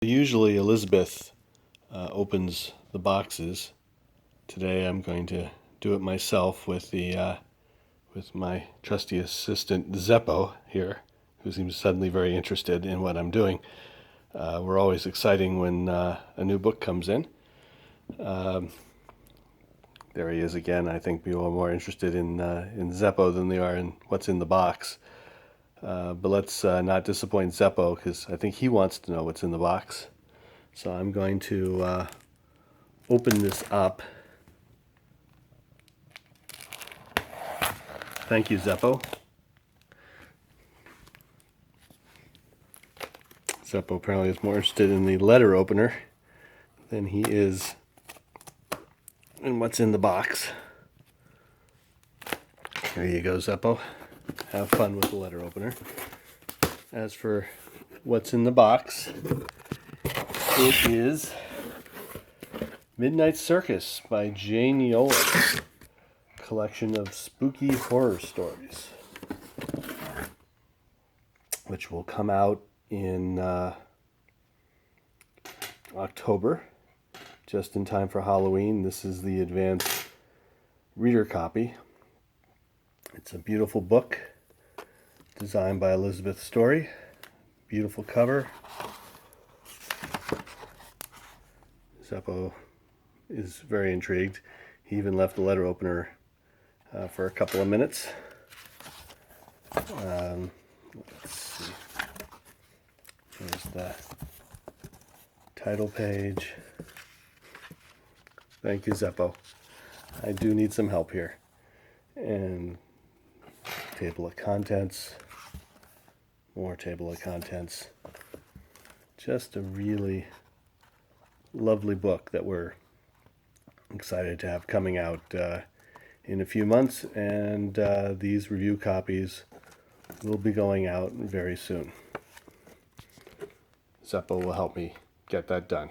Usually Elizabeth opens the boxes. Today I'm going to do it myself with my trusty assistant Zeppo here, who seems suddenly very interested in what I'm doing. We're always exciting when a new book comes in. There he is again. I think people are more interested in Zeppo than they are in what's in the box. But let's not disappoint Zeppo, because I think he wants to know what's in the box. So I'm going to open this up. Thank you, Zeppo. Zeppo apparently is more interested in the letter opener than he is in what's in the box. There you go, Zeppo. Have fun with the letter opener. As for what's in the box, it is Midnight Circus by Jane Yolen, collection of spooky horror stories, which will come out in October, just in time for Halloween. This is the advanced reader copy. It's a beautiful book designed by Elizabeth Story. Beautiful cover. Zeppo is very intrigued. He even left the letter opener for a couple of minutes. Let's see. Here's the title page. Thank you, Zeppo. I do need some help here. And table of contents. More table of contents. Just a really lovely book that we're excited to have coming out in a few months, and these review copies will be going out very soon. Zeppo will help me get that done.